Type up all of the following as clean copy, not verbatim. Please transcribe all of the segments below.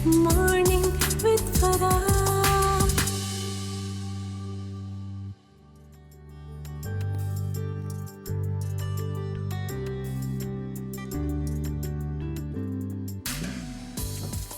Morning with Farah.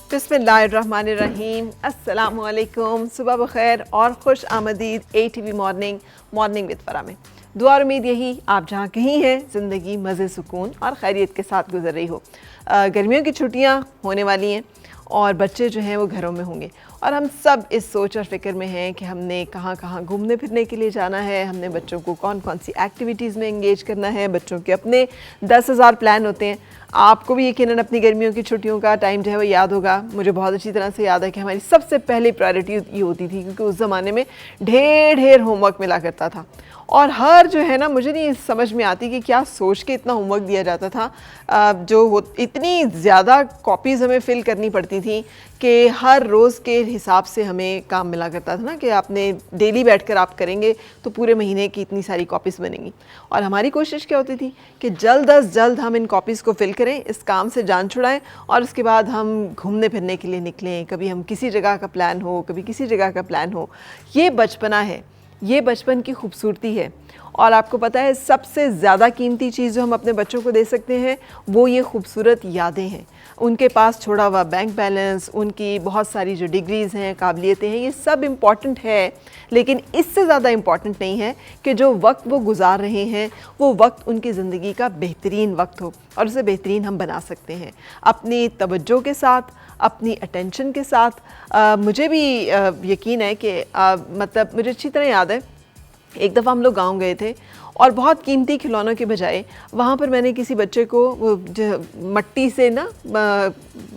बिस्मिल्लाहिर्रहमानिर्रहीम, अस्सलामुअलैकुम, सुबह बखैर और खुश आमदीद ATV मॉर्निंग विद फरा में। दुआ और उम्मीद यही आप जहाँ कहीं हैं ज़िंदगी मज़े सुकून और खैरियत के साथ गुजर रही हो। गर्मियों की छुट्टियाँ होने वाली हैं और बच्चे जो हैं वो घरों में होंगे और हम सब इस सोच और फ़िक्र में हैं कि हमने कहाँ कहाँ घूमने फिरने के लिए जाना है, हमने बच्चों को कौन कौन सी एक्टिविटीज़ में इंगेज करना है। बच्चों के अपने 10,000 प्लान होते हैं। आपको भी यकीनन अपनी गर्मियों की छुट्टियों का टाइम जो है वो याद होगा। मुझे बहुत अच्छी तरह से याद है कि हमारी सबसे पहली प्रायोरिटी ये होती थी, क्योंकि उस ज़माने में ढेर होमवर्क मिला करता था और हर जो है ना, मुझे नहीं समझ में आती कि क्या सोच के इतना होमवर्क दिया जाता था। इतनी ज़्यादा कॉपीज़ हमें फ़िल करनी पड़ती थी कि हर रोज़ के हिसाब से हमें काम मिला करता था ना, कि आपने डेली बैठकर आप करेंगे तो पूरे महीने की इतनी सारी कॉपीज़ बनेंगी। और हमारी कोशिश क्या होती थी कि जल्द अज जल्द हम इन कॉपीज़ को फ़िल करें, इस काम से जान छुड़ाएं और उसके बाद हम घूमने फिरने के लिए निकलें। कभी हम किसी जगह का प्लान हो, कभी किसी जगह का प्लान हो। ये बचपना है, ये बचपन की खूबसूरती है। और आपको पता है सबसे ज़्यादा कीमती चीज़ जो हम अपने बच्चों को दे सकते हैं वो ये खूबसूरत यादें हैं। उनके पास छोड़ा हुआ बैंक बैलेंस, उनकी बहुत सारी जो डिग्रीज़ हैं, काबिलियतें हैं, ये सब इम्पॉर्टेंट है, लेकिन इससे ज़्यादा इम्पॉर्टेंट नहीं है कि जो वक्त वो गुजार रहे हैं वो वक्त उनकी ज़िंदगी का बेहतरीन वक्त हो, और उसे बेहतरीन हम बना सकते हैं अपनी तवज्जो के साथ, अपनी अटेंशन के साथ। मुझे भी यकीन है कि मतलब मुझे अच्छी तरह याद है, एक दफ़ा हम लोग गांव गए थे और बहुत कीमती खिलौनों के बजाय वहाँ पर मैंने किसी बच्चे को वो मट्टी से ना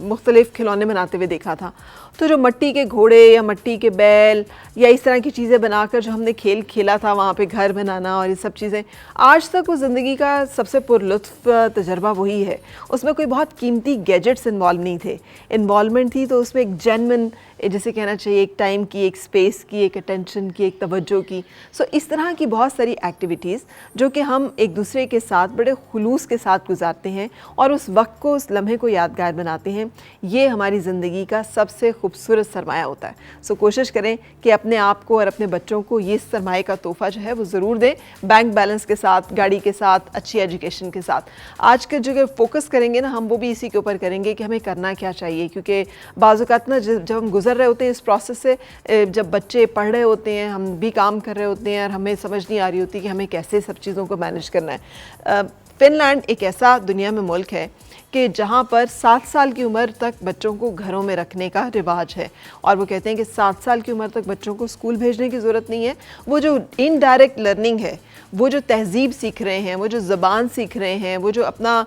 मुख्तलिफ़ खिलौने बनाते हुए देखा था। तो जो मट्टी के घोड़े या मट्टी के बैल या इस तरह की चीज़ें बनाकर जो हमने खेल खेला था वहाँ पे, घर बनाना और ये सब चीज़ें, आज तक वो ज़िंदगी का सबसे पुरलुत्फ़ तजर्बा वही है। उसमें कोई बहुत कीमती गैजेट्स इन्वॉल्व नहीं थे, इन्वॉल्वमेंट थी तो उसमें एक जेन्युइन, जैसे कहना चाहिए, एक टाइम की, एक स्पेस की, एक अटेंशन की, एक तवज्जो की। सो इस तरह की बहुत सारी एक्टिविटीज़ जो कि हम एक दूसरे के साथ बड़े खुलूस के साथ गुजारते हैं और उस वक्त को, उस लम्हे को यादगार बनाते हैं, ये हमारी ज़िंदगी का सबसे खूबसूरत सरमाया होता है। सो कोशिश करें कि अपने आप को और अपने बच्चों को ये सरमाए का तोहफ़ा जो है वो ज़रूर दें, बैंक बैलेंस के साथ, गाड़ी के साथ, अच्छी एजुकेशन के साथ। आज के जो फोकस करेंगे ना हम, वो भी इसी के ऊपर करेंगे कि हमें करना क्या चाहिए, क्योंकि बाज़ औक़ात ना जब हम गुजर रहे होते हैं इस प्रोसेस से, जब बच्चे पढ़ रहे होते हैं, हम भी काम कर रहे होते हैं और हमें समझ नहीं आ रही होती कि हमें कैसे सब चीज़ों को मैनेज करना है। फ़िनलैंड एक ऐसा दुनिया में मुल्क है कि जहाँ पर 7 साल की उम्र तक बच्चों को घरों में रखने का रिवाज है, और वो कहते हैं कि 7 साल की उम्र तक बच्चों को स्कूल भेजने की ज़रूरत नहीं है। वो जो इनडायरेक्ट लर्निंग है, वो जो तहज़ीब सीख रहे हैं, वो जो ज़बान सीख रहे हैं, वो जो अपना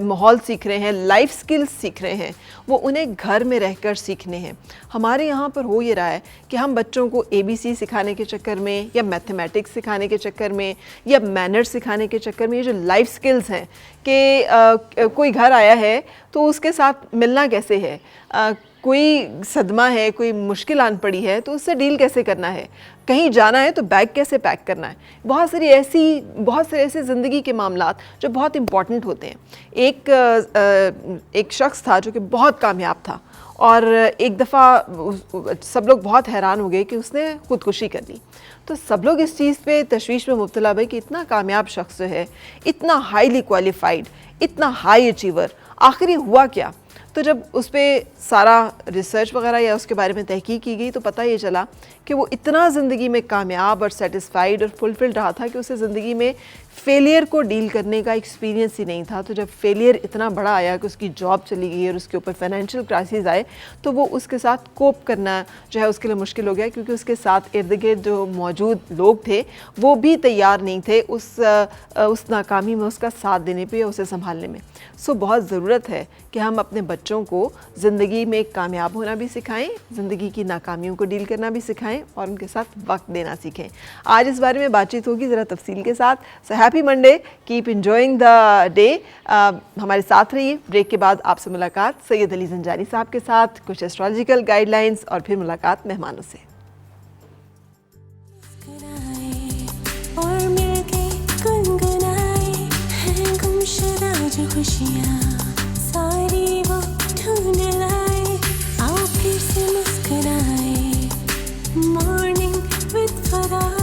माहौल सीख रहे हैं, लाइफ स्किल्स सीख रहे हैं, वो उन्हें घर में रहकर सीखने हैं। हमारे यहाँ पर हो ये रहा है कि हम बच्चों को ABC सिखाने के चक्कर में, या मैथमेटिक्स सिखाने के चक्कर में, या मैनर्स सिखाने के चक्कर में, ये जो लाइफ स्किल्स हैं कि कोई घर आया है तो उसके साथ मिलना कैसे है, कोई सदमा है, कोई मुश्किल आन पड़ी है तो उससे डील कैसे करना है, कहीं जाना है तो बैग कैसे पैक करना है, बहुत सारे ऐसे ज़िंदगी के मामलात जो बहुत इम्पॉर्टेंट होते हैं। एक शख्स था जो कि बहुत कामयाब था और एक दफ़ा सब लोग बहुत हैरान हो गए कि उसने ख़ुदकुशी कर ली। तो सब लोग इस चीज़ पे तशवीश में मुब्तला भाई कि इतना कामयाब शख्स जो है, इतना हाईली क्वालिफाइड, इतना हाई अचीवर, आखिर हुआ क्या? तो जब उस पर सारा रिसर्च वगैरह या उसके बारे में तहकीक की गई तो पता ये चला कि वो इतना ज़िंदगी में कामयाब और सेटिस्फाइड और फुलफिल्ड रहा था कि उसे ज़िंदगी में फेलियर को डील करने का एक्सपीरियंस ही नहीं था। तो जब फेलियर इतना बड़ा आया कि उसकी जॉब चली गई और उसके ऊपर फाइनेंशियल क्राइसिस आए, तो वो उसके साथ कोप करना जो है उसके लिए मुश्किल हो गया, क्योंकि उसके साथ इर्द गिर्द जो मौजूद लोग थे वो भी तैयार नहीं थे उस नाकामी में उसका साथ देने पे या उसे संभालने में। सो बहुत ज़रूरत है कि हम अपने बच्चों को ज़िंदगी में कामयाब होना भी सिखाएं, ज़िंदगी की नाकामियों को डील करना भी सिखाएं और उनके साथ वक्त देना सीखें। आज इस बारे में बातचीत होगी ज़रा तफसील के साथ। So happy Monday, keep enjoying the day. हमारे साथ रहिए। ब्रेक के बाद आपसे मुलाकात सैयद अली ज़ंजानी साहब के साथ, कुछ एस्ट्रोलॉजिकल गाइडलाइंस और फिर मुलाकात मेहमानों से। और मिलके गुनगुनाए हैं गुमशुदा जो खुशियाँ, सारी वो ढूंढ लाए फरार